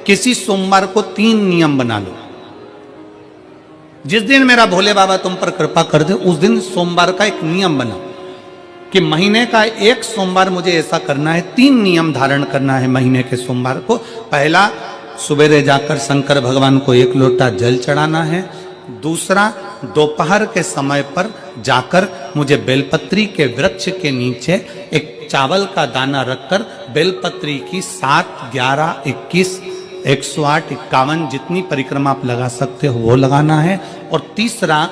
किसी सोमवार को 3 नियम बना लो। जिस दिन मेरा भोले बाबा तुम पर कृपा कर दे उस दिन सोमवार का एक नियम बना कि महीने का एक सोमवार मुझे ऐसा करना है, 3 नियम धारण करना है महीने के सोमवार को। पहला, सुबेरे जाकर शंकर भगवान को 1 लोटा जल चढ़ाना है। दूसरा, दोपहर के समय पर जाकर मुझे बेलपत्री के वृक्ष के नीचे एक चावल का दाना रखकर बेलपत्री की 7, 11, 21, 108, 51 जितनी परिक्रमा आप लगा सकते हो वो लगाना है। और तीसरा,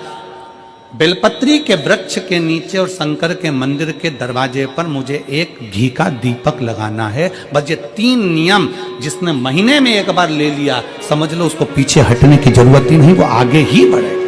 बेलपत्री के वृक्ष के नीचे और शंकर के मंदिर के दरवाजे पर मुझे एक घी का दीपक लगाना है। बस ये 3 नियम जिसने महीने में एक बार ले लिया, समझ लो उसको पीछे हटने की जरूरत ही नहीं, वो आगे ही बढ़ेगा।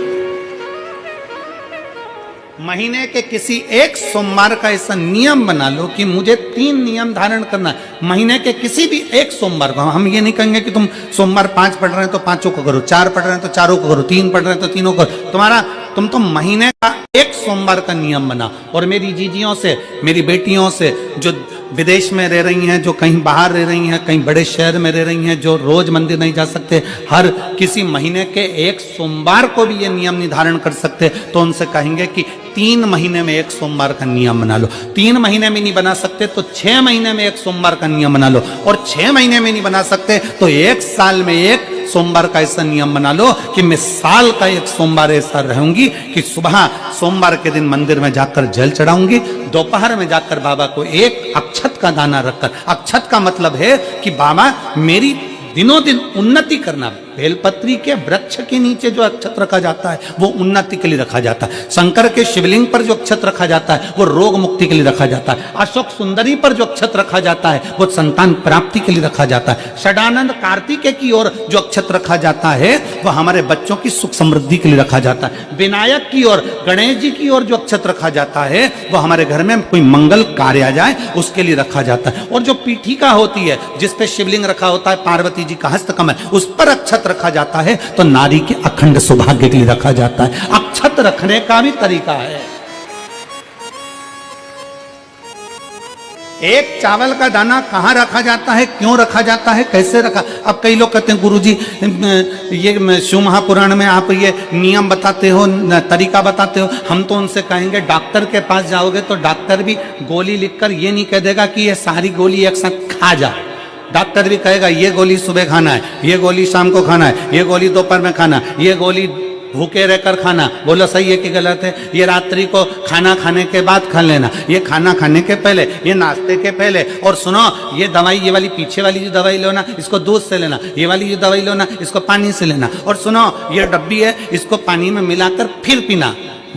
महीने के किसी एक सोमवार का ऐसा नियम बना लो कि मुझे 3 नियम धारण करना है महीने के किसी भी एक सोमवार को। हम ये नहीं कहेंगे कि तुम सोमवार 5 पढ़ रहे हैं तो 5 को करो, 4 पढ़ रहे हैं तो 4 को करो, 3 पढ़ रहे हैं तो 3 को करो। तुम तो महीने का एक सोमवार का नियम बना। और मेरी जीजियों से, मेरी बेटियों से जो विदेश में रह रही हैं, जो कहीं बाहर रह रही हैं, कहीं बड़े शहर में रह रही हैं, जो रोज मंदिर नहीं जा सकते, हर किसी महीने के एक सोमवार को भी ये नियम निर्धारण कर सकते, तो उनसे कहेंगे कि 3 महीने में एक सोमवार का नियम बना लो। 3 महीने में नहीं बना सकते तो 6 महीने में एक सोमवार का नियम बना लो। और 6 महीने में नहीं बना सकते तो 1 साल में एक सोमवार का ऐसा नियम बना लो कि मैं साल का एक सोमवार ऐसा रहूंगी कि सुबह सोमवार के दिन मंदिर में जाकर जल चढ़ाऊंगी, दोपहर में जाकर बाबा को एक अक्षत का दाना रखकर, अक्षत का मतलब है कि बाबा मेरी दिनों दिन उन्नति करना। बेलपत्री के वृक्ष के नीचे जो अक्षत रखा जाता है वो उन्नति के लिए रखा जाता है। शंकर के शिवलिंग पर जो अक्षत रखा जाता है वो रोग मुक्ति के लिए रखा जाता है। अशोक सुंदरी पर जो अक्षत रखा जाता है वो संतान प्राप्ति के लिए रखा जाता है। षडानंद कार्तिकेय की ओर जो अक्षत रखा जाता है वो हमारे बच्चों की सुख समृद्धि के लिए रखा जाता है। विनायक की ओर, गणेश जी की ओर जो अक्षत रखा जाता है वो हमारे घर में कोई मंगल कार्य आ जाए उसके लिए रखा जाता है। और जो पीठिका होती है जिसपे शिवलिंग रखा होता है, पार्वती जी का हस्तकमल, उस पर अक्षत रखा जाता है तो नारी के अखंड सौभाग्य के लिए रखा जाता है। अक्षत रखने का भी तरीका है। एक चावल का दाना कहां रखा जाता है, क्यों रखा जाता है, कैसे रखा। अब कई लोग कहते हैं गुरुजी ये शिव महापुराण में आप ये नियम बताते हो, तरीका बताते हो। हम तो उनसे कहेंगे डॉक्टर के पास जाओगे तो डॉक्टर भी गोली लिखकर ये नहीं कह देगा कि ये सारी गोली एक साथ खा जा। डॉक्टर भी कहेगा ये गोली सुबह खाना है, ये गोली शाम को खाना है, ये गोली दोपहर में खाना, ये गोली भूखे रहकर खाना। बोलो सही है कि गलत है। ये रात्रि को खाना खाने के बाद खा लेना, ये खाना खाने के पहले, ये नाश्ते के पहले। और सुनो ये दवाई, ये वाली पीछे वाली जो दवाई लो ना इसको दूध से लेना, ये वाली जो दवाई लो ना इसको पानी से लेना। और सुनो ये डब्बी है इसको पानी में मिलाकर फिर पीना।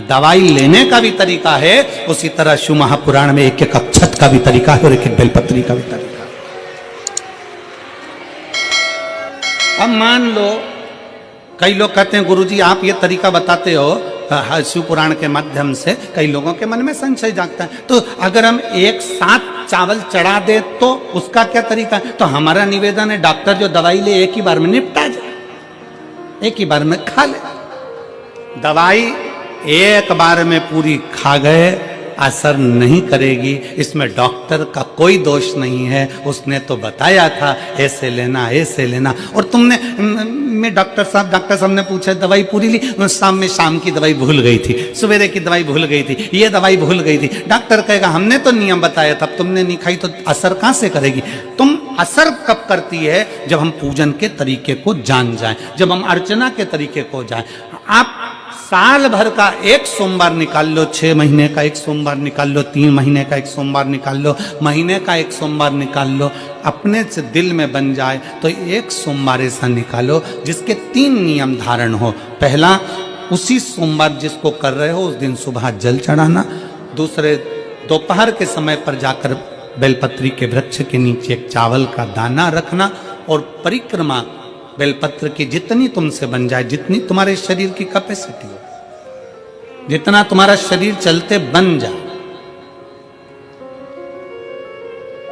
दवाई लेने का भी तरीका है, उसी तरह शिव महापुराण में एक एक अक्षत का भी तरीका है और एक एक बेलपत्री का भी तरीका है। अब मान लो कई लोग कहते हैं गुरुजी आप ये तरीका बताते हो शिव पुराण के माध्यम से, कई लोगों के मन में संशय जागता है। तो अगर हम एक साथ चावल चढ़ा दे तो उसका क्या तरीका है। तो हमारा निवेदन है डॉक्टर जो दवाई ले एक ही बार में निपटा जाए, एक ही बार में खा ले। दवाई एक बार में पूरी खा गए असर नहीं करेगी, इसमें डॉक्टर का कोई दोष नहीं है। उसने तो बताया था ऐसे लेना ऐसे लेना। और तुमने मैं डॉक्टर साहब ने पूछा दवाई पूरी ली, शाम की दवाई भूल गई थी, सवेरे की दवाई भूल गई थी, ये दवाई भूल गई थी। डॉक्टर कहेगा हमने तो नियम बताया था, तुमने नहीं खाई तो असर कहां से करेगी। तुम असर कब करती है जब हम पूजन के तरीके को जान जाएं, जब हम अर्चना के तरीके को जाएं। आप साल भर का एक सोमवार निकाल लो, 6 महीने का एक सोमवार निकाल लो, 3 महीने का एक सोमवार निकाल लो, महीने का एक सोमवार निकाल लो। अपने से दिल में बन जाए तो एक सोमवार ऐसा निकालो जिसके 3 नियम धारण हो। पहला, उसी सोमवार जिसको कर रहे हो उस दिन सुबह जल चढ़ाना। दूसरे, दोपहर के समय पर जाकर बेलपत्री के वृक्ष के नीचे एक चावल का दाना रखना। और परिक्रमा बेलपत्र की जितनी तुमसे बन जाए, जितनी तुम्हारे शरीर की कैपेसिटी हो, जितना तुम्हारा शरीर चलते बन जाए।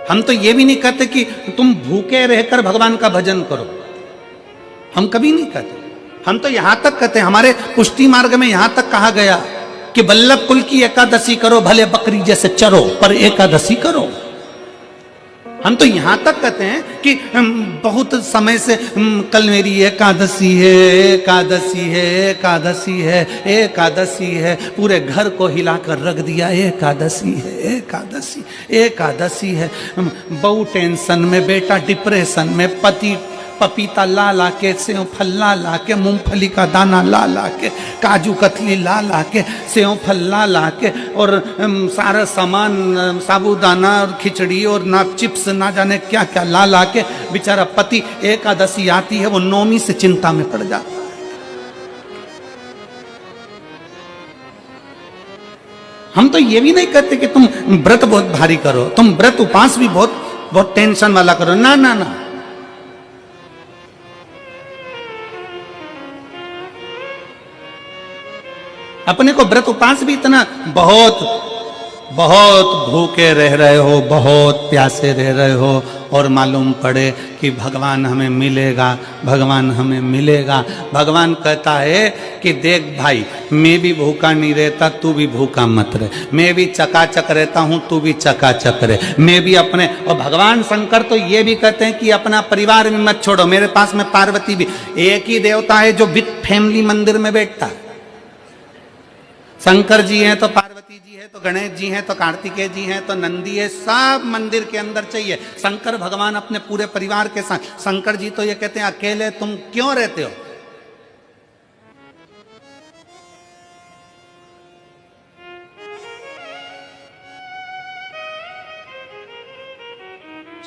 हम तो ये भी नहीं कहते कि तुम भूखे रहकर भगवान का भजन करो, हम कभी नहीं कहते। हम तो यहां तक कहते हैं, हमारे पुष्टि मार्ग में यहां तक कहा गया कि वल्लभ कुल की एकादशी करो, भले बकरी जैसे चरो पर एकादशी करो। हम तो यहां तक कहते हैं कि बहुत समय से कल मेरी एकादशी है, एकादशी है, एकादशी है, एकादशी है, पूरे घर को हिलाकर रख दिया, एकादशी है, एकादशी, एकादशी है। बहू टेंशन में, बेटा डिप्रेशन में, पति पपीता ला ला के, सेव फल ला के, मूंगफली का दाना ला के, काजू कतली ला के, सेव फल ला के, और सारा सामान, साबूदाना और खिचड़ी और ना चिप्स ना जाने क्या क्या ला के बेचारा पति एकादशी आती है वो नौमी से चिंता में पड़ जाता है। हम तो ये भी नहीं कहते कि तुम व्रत बहुत भारी करो, तुम व्रत उपास भी बहुत बहुत टेंशन वाला करो, ना ना ना। अपने को व्रत उपास भी इतना बहुत बहुत भूखे रह रहे हो, बहुत प्यासे रह रहे हो, और मालूम पड़े कि भगवान हमें मिलेगा, भगवान हमें मिलेगा। भगवान कहता है कि देख भाई, मैं भी भूखा नहीं रहता, तू भी भूखा मत रहे, मैं भी चकाचक रहता हूं, तू भी चकाचक रहे, मैं भी अपने। और भगवान शंकर तो ये भी कहते हैं कि अपना परिवार भी मत छोड़ो। मेरे पास में पार्वती भी, एक ही देवता है जो विद फैमिली मंदिर में बैठता है। शंकर जी हैं तो पार्वती जी है, तो गणेश जी हैं, तो कार्तिकेय जी हैं, तो नंदी है, सब मंदिर के अंदर चाहिए। शंकर भगवान अपने पूरे परिवार के साथ। शंकर जी तो ये कहते हैं अकेले तुम क्यों रहते हो?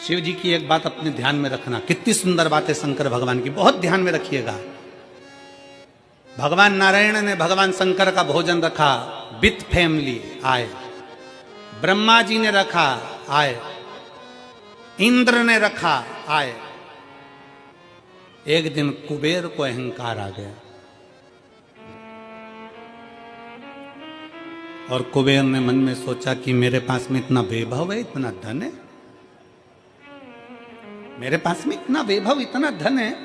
शिव जी की एक बात अपने ध्यान में रखना, कितनी सुंदर बात है शंकर भगवान की, बहुत ध्यान में रखिएगा। भगवान नारायण ने भगवान शंकर का भोजन रखा, विथ फैमिली आए। ब्रह्मा जी ने रखा, आए। इंद्र ने रखा, आए। एक दिन कुबेर को अहंकार आ गया और कुबेर ने मन में सोचा कि मेरे पास में इतना वैभव है, इतना धन है, मेरे पास में इतना वैभव, इतना धन है।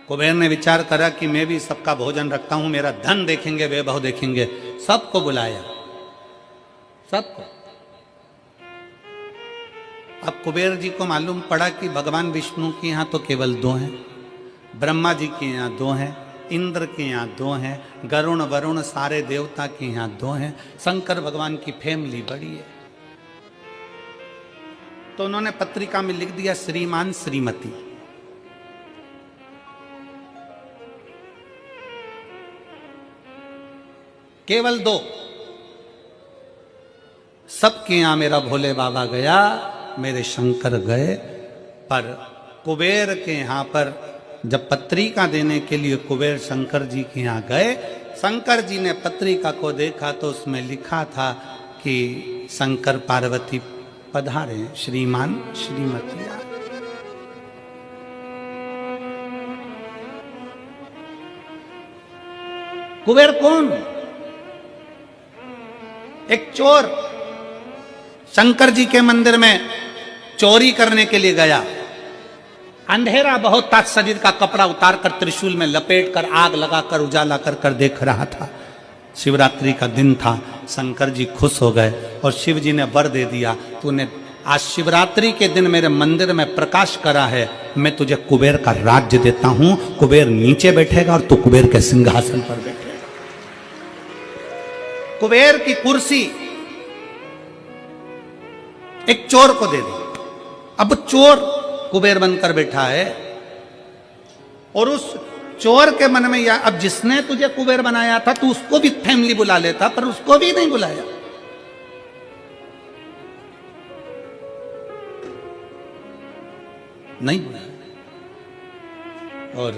कुबेर ने विचार करा कि मैं भी सबका भोजन रखता हूं, मेरा धन देखेंगे, वैभव देखेंगे। सबको बुलाया, सबको। अब कुबेर जी को मालूम पड़ा कि भगवान विष्णु के यहां तो केवल 2 हैं, ब्रह्मा जी के यहां 2 हैं, इंद्र के यहां 2 हैं, गरुण वरुण सारे देवता के यहां 2 हैं, शंकर भगवान की फैमिली बड़ी है। तो उन्होंने पत्रिका में लिख दिया, श्रीमान श्रीमती। केवल 2। सबके यहां मेरा भोले बाबा गया, मेरे शंकर गए, पर कुबेर के यहां पर जब पत्रिका देने के लिए कुबेर शंकर जी के यहां गए, शंकर जी ने पत्रिका को देखा तो उसमें लिखा था कि शंकर पार्वती पधारे, श्रीमान श्रीमती। कुबेर कौन? एक चोर शंकर जी के मंदिर में चोरी करने के लिए गया। अंधेरा बहुत था, शरीर का कपड़ा उतार कर त्रिशूल में लपेट कर आग लगाकर उजाला कर देख रहा था। शिवरात्रि का दिन था, शंकर जी खुश हो गए और शिव जी ने वर दे दिया, तूने आज शिवरात्रि के दिन मेरे मंदिर में प्रकाश करा है, मैं तुझे कुबेर का राज्य देता हूं। कुबेर नीचे बैठेगा और तू कुबेर के सिंहासन पर बैठेगा। कुबेर की कुर्सी एक चोर को दे दी। अब चोर कुबेर बनकर बैठा है और उस चोर के मन में, या अब जिसने तुझे कुबेर बनाया था तू उसको भी फैमिली बुला लेता, पर उसको भी नहीं बुलाया। नहीं बुलाया। और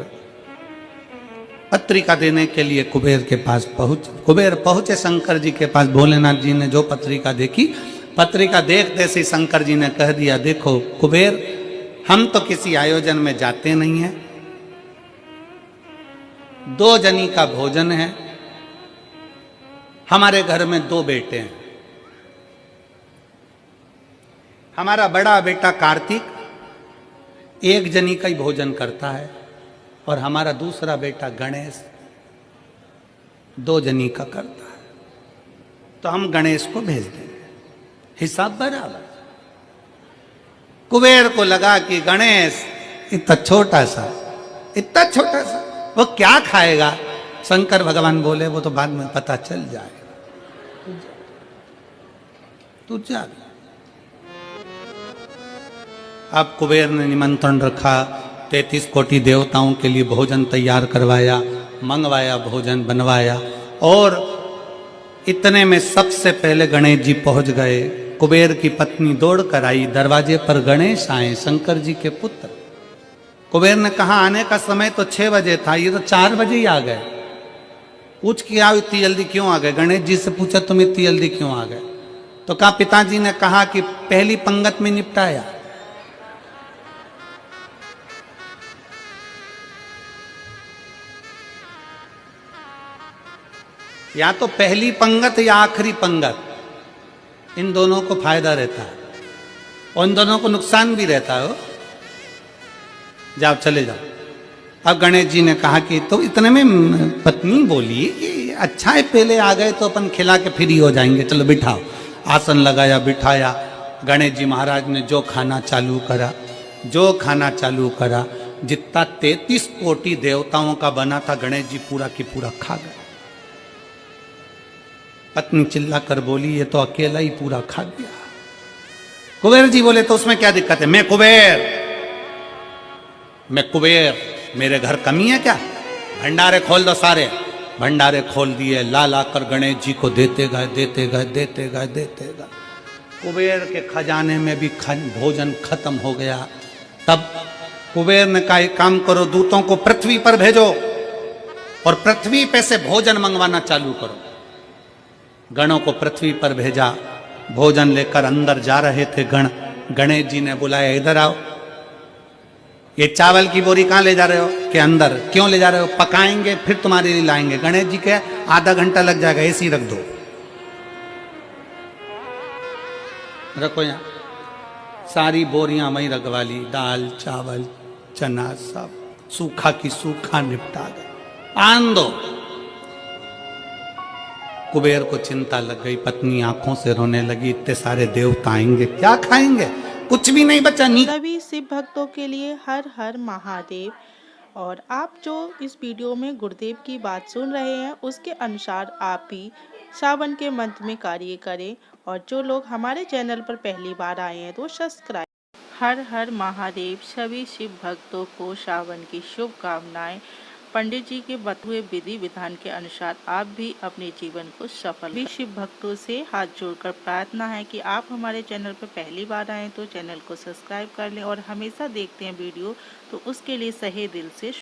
पत्रिका देने के लिए कुबेर के पास कुबेर पहुंचे शंकर जी के पास। भोलेनाथ जी ने जो पत्रिका देखी, पत्रिका देखते से शंकर जी ने कह दिया, देखो कुबेर, हम तो किसी आयोजन में जाते नहीं हैं, 2 जनी का भोजन है, हमारे घर में 2 बेटे हैं, हमारा बड़ा बेटा कार्तिक 1 जनी का ही भोजन करता है और हमारा दूसरा बेटा गणेश 2 जनी का करता है, तो हम गणेश को भेज देंगे, हिसाब बराबर। कुबेर को लगा कि गणेश इतना छोटा सा वो क्या खाएगा। शंकर भगवान बोले वो तो बाद में पता चल जाएगा, तू जा। अब कुबेर ने निमंत्रण रखा, 33 कोटि देवताओं के लिए भोजन तैयार करवाया, मंगवाया, भोजन बनवाया। और इतने में सबसे पहले गणेश जी पहुंच गए। कुबेर की पत्नी दौड़ कर आई, दरवाजे पर गणेश आए, शंकर जी के पुत्र। कुबेर ने कहा आने का समय तो 6 बजे था, ये तो 4 बजे ही आ गए। पूछ के आओ इतनी जल्दी क्यों आ गए। गणेश जी से पूछा तुम इतनी जल्दी क्यों आ गए। तो कहा पिताजी ने कहा कि पहली पंगत में निपटाया। या तो पहली पंगत या आखिरी पंगत, इन दोनों को फायदा रहता है और इन दोनों को नुकसान भी रहता है। जाओ चले जाओ। अब गणेश जी ने कहा कि तो इतने में पत्नी बोली कि अच्छा है पहले आ गए तो अपन खिला के फ्री हो जाएंगे, चलो बिठाओ। आसन लगाया, बिठाया। गणेश जी महाराज ने जो खाना चालू करा, जितना 33 कोटि देवताओं का बना था गणेश जी पूरा की पूरा खा गए। पत्नी चिल्ला कर बोली ये तो अकेला ही पूरा खा गया। कुबेर जी बोले तो उसमें क्या दिक्कत है, मैं कुबेर, मेरे घर कमी है क्या। भंडारे खोल दो सारे। भंडारे खोल दिए, ला ला कर गणेश जी को देते गए। कुबेर के खजाने में भी भोजन खत्म हो गया। तब कुबेर ने कहा एक काम करो, दूतों को पृथ्वी पर भेजो और पृथ्वी पे से भोजन मंगवाना चालू करो। गणों को पृथ्वी पर भेजा। भोजन लेकर अंदर जा रहे थे गण। गणेश जी ने बुलाया इधर आओ। ये चावल की बोरी कहाँ ले जा रहे हो, कि अंदर। क्यों ले जा रहे हो, पकाएंगे फिर तुम्हारे लिए लाएंगे। गणेश जी के आधा घंटा लग जाएगा, ऐसी रख दो, रखो यहाँ। सारी बोरियां वहीं रखवा ली, दाल चावल चना सब सूखा की सूखा निपटा गए। आन दो। कुबेर को चिंता लग गई, पत्नी आंखों से रोने लगी, इतने सारे देवता आएंगे क्या खाएंगे, कुछ भी नहीं बचा। सभी शिव भक्तों के लिए हर हर महादेव। और आप जो इस वीडियो में गुरुदेव की बात सुन रहे हैं उसके अनुसार आप भी सावन के मंत्र में कार्य करें। और जो लोग हमारे चैनल पर पहली बार आए हैं तो सब्सक्राइब। हर हर महादेव। सभी शिव भक्तों को सावन की शुभकामनाएं। पंडित जी के बताए विधि विधान के अनुसार आप भी अपने जीवन को सफल। भी शिव भक्तों से हाथ जोड़कर प्रार्थना है कि आप हमारे चैनल पर पहली बार आएँ तो चैनल को सब्सक्राइब कर लें और हमेशा देखते हैं वीडियो तो उसके लिए सहे दिल से